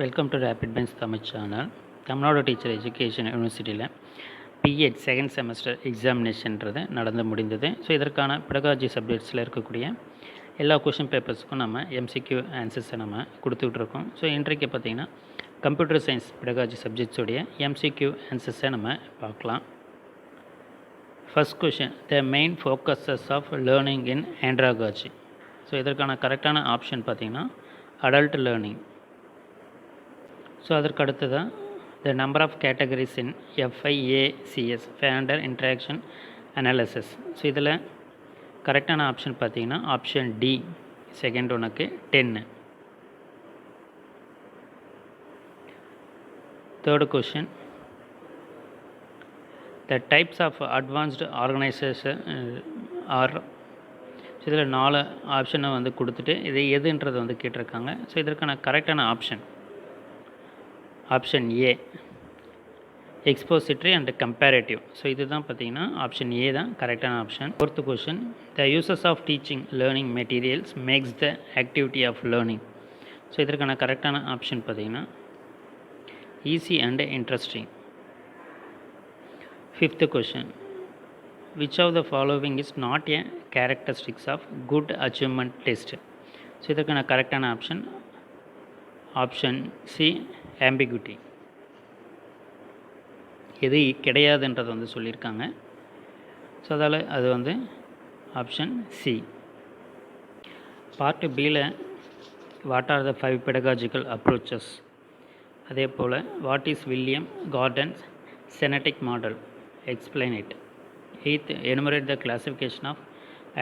Welcome to Rapidmints Tamil channel. Tamil Nadu teacher education யூனிவர்சிட்டியில் B.Ed second semester எக்ஸாமினேஷன்றது நடந்து முடிந்தது. ஸோ இதற்கான பெடகாலஜி சப்ஜெக்ட்ஸில் இருக்கக்கூடிய எல்லா கொஷின் பேப்பர்ஸுக்கும் நம்ம M.C.Q ஆன்சர்ஸை நம்ம கொடுத்துட்ருக்கோம். ஸோ இன்றைக்கு பார்த்திங்கன்னா கம்ப்யூட்டர் சயின்ஸ் பெடகாலஜி சப்ஜெக்ட்ஸுடைய M.C.Q ஆன்சர்ஸை நம்ம பார்க்கலாம். First question, the main focuses of learning in andragogy. So இதற்கான கரெக்டான ஆப்ஷன் பார்த்திங்கன்னா அடல்ட் லேர்னிங். ஸோ அதற்கு அடுத்ததான் the number of categories in FIACS Flanders interaction analysis. So இதில் கரெக்டான ஆப்ஷன் பார்த்தீங்கன்னா ஆப்ஷன் டி, செகண்ட் ஒனுக்கு 10. Third question, the types of advanced organisation are. So இதில் 4 ஆப்ஷனை வந்து கொடுத்துட்டு இது எதுன்றதை வந்து கேட்டிருக்காங்க. ஸோ இதற்கான கரெக்டான option option A, expository and comparative. So இதுதான் பார்த்தீங்கன்னா ஆப்ஷன் ஏ தான் கரெக்டான option. Fourth question, the uses of teaching learning materials makes the activity of learning. So இதற்கான கரெக்டான ஆப்ஷன் பார்த்தீங்கன்னா easy and interesting. Fifth question, which of the following is not a characteristics of good achievement test. So இதற்கான கரெக்டான option option C, ambiguity. எது கிடையாதுன்றது வந்து சொல்லியிருக்காங்க. So அதால் அது வந்து ஆப்ஷன் சி. பார்ட் பியில் what are the 5 pedagogical approaches, அதே போல் what is William Gordon's synectic model, explain it. 8th, enumerate the classification of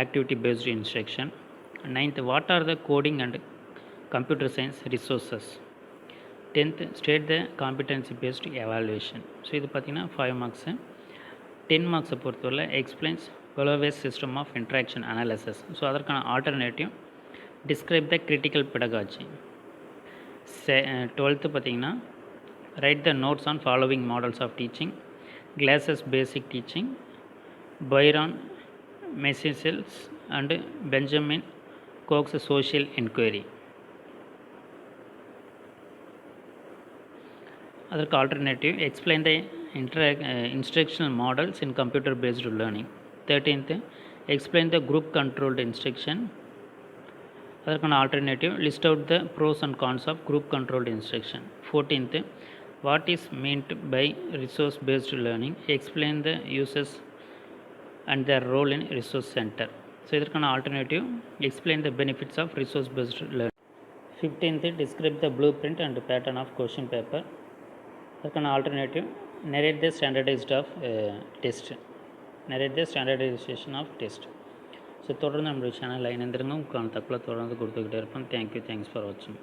activity based instruction. 9th, what are the coding and computer science resources. 10th, state the competency based evaluation. So இது பார்த்திங்கன்னா 5 marks. 10 மார்க்ஸை பொறுத்தவரை explains Galloway's system of interaction analysis. So அதற்கான alternative describe the critical pedagogy. 12th பார்த்திங்கன்னா right the notes on following models of teaching, classes basic teaching, Byron Massialas and Benjamin Cox social inquiry. அதற்கு alternative explain the instructional models in computer based learning. 13th, explain the group controlled instruction. அதற்கான alternative list out the pros and cons of group controlled instruction. 14th, what is meant by resource based learning, explain the uses and their role in resource centre. So இதற்கான alternative explain the benefits of resource based learning. 15th, describe the blue print and pattern of question paper. அதற்கான alternative narrate the standardised of test, narrate the standardisation of test. So தொடர்ந்து நம்மளுடைய சேனலில் இணைந்திருங்க. உங்களுக்கான தகவலை தொடர்ந்து கொடுத்துக்கிட்டே இருப்போம். தேங்க்யூ, தேங்க்ஸ் ஃபார் வாட்சிங்.